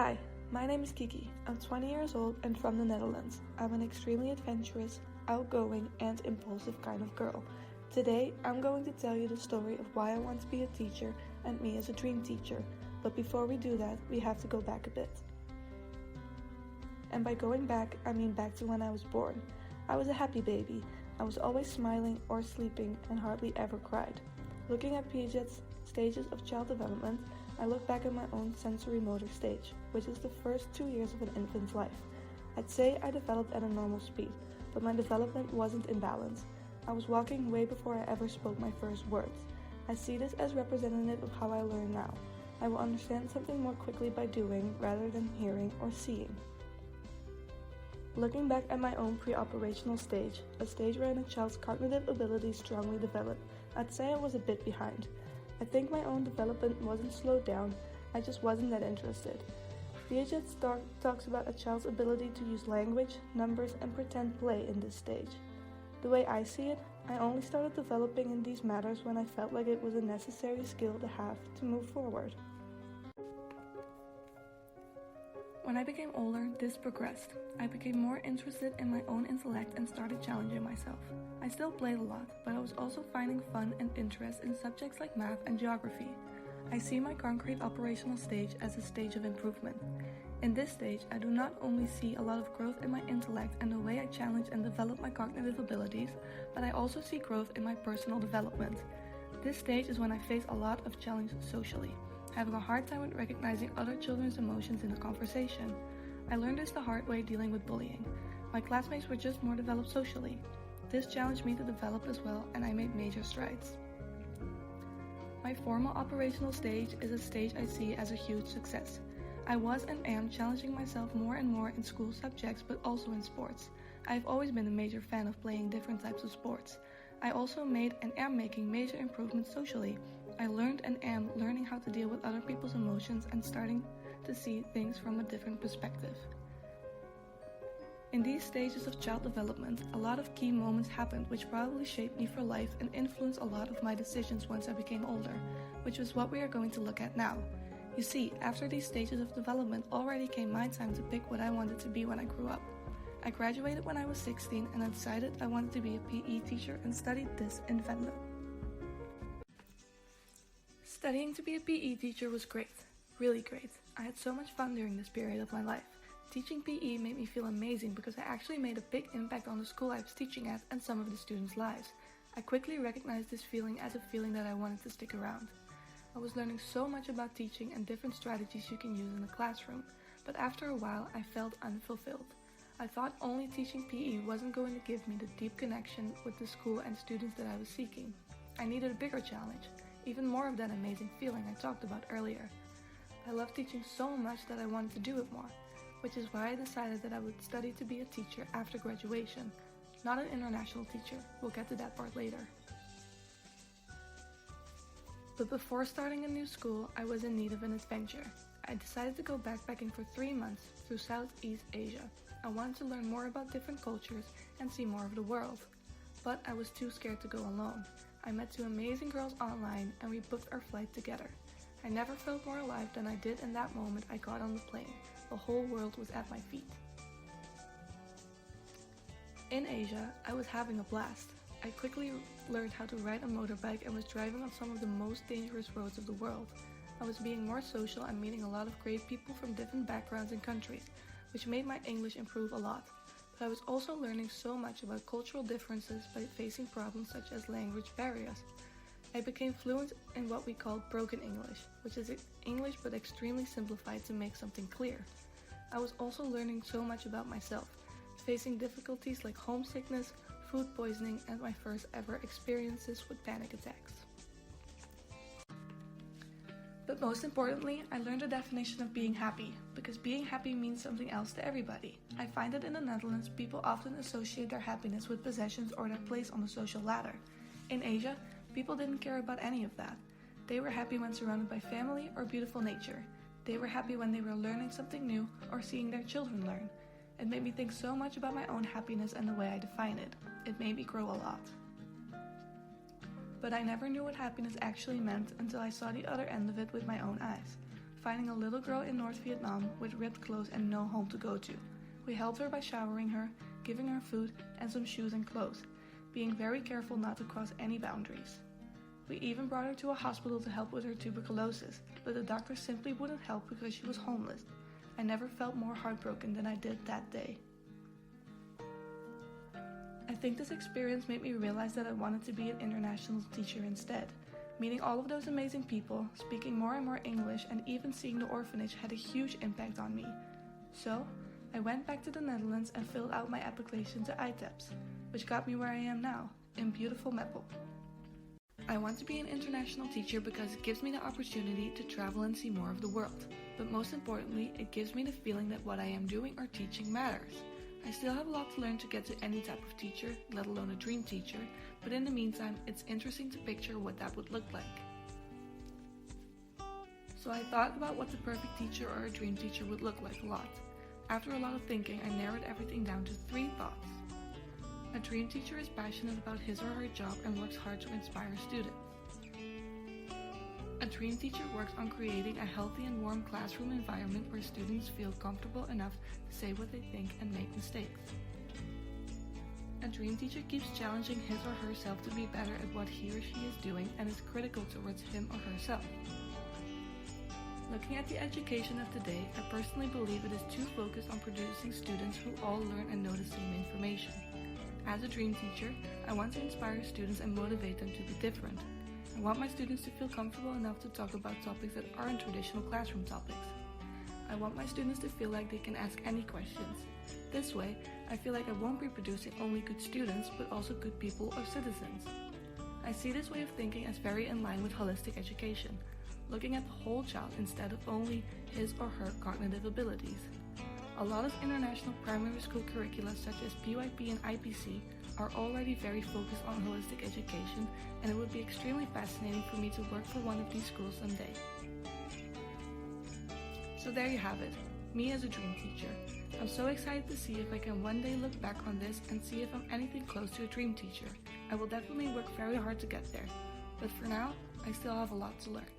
Hi, my name is Kiki. I'm 20 years old and from the Netherlands. I'm an extremely adventurous, outgoing, and impulsive kind of girl. Today, I'm going to tell you the story of why I want to be a teacher and me as a dream teacher. But before we do that, we have to go back a bit. And by going back, I mean back to when I was born. I was a happy baby. I was always smiling or sleeping and hardly ever cried. Looking at Piaget's stages of child development, I look back at my own sensory motor stage, which is the first 2 years of an infant's life. I'd say I developed at a normal speed, but my development wasn't in balance. I was walking way before I ever spoke my first words. I see this as representative of how I learn now. I will understand something more quickly by doing rather than hearing or seeing. Looking back at my own pre-operational stage, a stage wherein a child's cognitive abilities strongly develop, I'd say I was a bit behind. I think my own development wasn't slowed down, I just wasn't that interested. Piaget talks about a child's ability to use language, numbers, and pretend play in this stage. The way I see it, I only started developing in these matters when I felt like it was a necessary skill to have to move forward. When I became older, this progressed. I became more interested in my own intellect and started challenging myself. I still played a lot, but I was also finding fun and interest in subjects like math and geography. I see my concrete operational stage as a stage of improvement. In this stage, I do not only see a lot of growth in my intellect and the way I challenge and develop my cognitive abilities, but I also see growth in my personal development. This stage is when I face a lot of challenge socially, having a hard time with recognizing other children's emotions in a conversation. I learned this the hard way dealing with bullying. My classmates were just more developed socially. This challenged me to develop as well, and I made major strides. My formal operational stage is a stage I see as a huge success. I was and am challenging myself more and more in school subjects, but also in sports. I've always been a major fan of playing different types of sports. I also made and am making major improvements socially. I learned and am learning how to deal with other people's emotions and starting to see things from a different perspective. In these stages of child development, a lot of key moments happened which probably shaped me for life and influenced a lot of my decisions once I became older, which is what we are going to look at now. You see, after these stages of development already came my time to pick what I wanted to be when I grew up. I graduated when I was 16 and I decided I wanted to be a PE teacher and studied this in Venlo. Studying to be a PE teacher was great, really great. I had so much fun during this period of my life. Teaching PE made me feel amazing because I actually made a big impact on the school I was teaching at and some of the students' lives. I quickly recognized this feeling as a feeling that I wanted to stick around. I was learning so much about teaching and different strategies you can use in the classroom, but after a while I felt unfulfilled. I thought only teaching PE wasn't going to give me the deep connection with the school and students that I was seeking. I needed a bigger challenge, even more of that amazing feeling I talked about earlier. I loved teaching so much that I wanted to do it more, which is why I decided that I would study to be a teacher after graduation, not an international teacher. We'll get to that part later. But before starting a new school, I was in need of an adventure. I decided to go backpacking for 3 months through Southeast Asia. I wanted to learn more about different cultures and see more of the world. But I was too scared to go alone. I met 2 amazing girls online and we booked our flight together. I never felt more alive than I did in that moment I got on the plane. The whole world was at my feet. In Asia, I was having a blast. I quickly learned how to ride a motorbike and was driving on some of the most dangerous roads of the world. I was being more social and meeting a lot of great people from different backgrounds and countries, which made my English improve a lot. But I was also learning so much about cultural differences by facing problems such as language barriers. I became fluent in what we call broken English, which is English but extremely simplified to make something clear. I was also learning so much about myself, facing difficulties like homesickness, food poisoning, and my first ever experiences with panic attacks. But most importantly, I learned the definition of being happy, because being happy means something else to everybody. I find that in the Netherlands, people often associate their happiness with possessions or their place on the social ladder. In Asia, people didn't care about any of that. They were happy when surrounded by family or beautiful nature. They were happy when they were learning something new or seeing their children learn. It made me think so much about my own happiness and the way I define it. It made me grow a lot. But I never knew what happiness actually meant until I saw the other end of it with my own eyes. finding a little girl in North Vietnam with ripped clothes and no home to go to. We helped her by showering her, giving her food and some shoes and clothes, being very careful not to cross any boundaries. We even brought her to a hospital to help with her tuberculosis, but the doctor simply wouldn't help because she was homeless. I never felt more heartbroken than I did that day. I think this experience made me realize that I wanted to be an international teacher instead. Meeting all of those amazing people, speaking more and more English, and even seeing the orphanage had a huge impact on me. So, I went back to the Netherlands and filled out my application to ITEPS, which got me where I am now, in beautiful Meppel. I want to be an international teacher because it gives me the opportunity to travel and see more of the world. But most importantly, it gives me the feeling that what I am doing or teaching matters. I still have a lot to learn to get to any type of teacher, let alone a dream teacher, but in the meantime, it's interesting to picture what that would look like. So I thought about what the perfect teacher or a dream teacher would look like a lot. After a lot of thinking, I narrowed everything down to 3 thoughts. A dream teacher is passionate about his or her job and works hard to inspire students. A dream teacher works on creating a healthy and warm classroom environment where students feel comfortable enough to say what they think and make mistakes. A dream teacher keeps challenging his or herself to be better at what he or she is doing and is critical towards him or herself. Looking at the education of today, I personally believe it is too focused on producing students who all learn and know the same information. As a dream teacher, I want to inspire students and motivate them to be different. I want my students to feel comfortable enough to talk about topics that aren't traditional classroom topics. I want my students to feel like they can ask any questions. This way, I feel like I won't be producing only good students, but also good people or citizens. I see this way of thinking as very in line with holistic education, looking at the whole child instead of only his or her cognitive abilities. A lot of international primary school curricula such as PYP and IPC are already very focused on holistic education, and it would be extremely fascinating for me to work for one of these schools someday. So there you have it, me as a dream teacher. I'm so excited to see if I can one day look back on this and see if I'm anything close to a dream teacher. I will definitely work very hard to get there, but for now, I still have a lot to learn.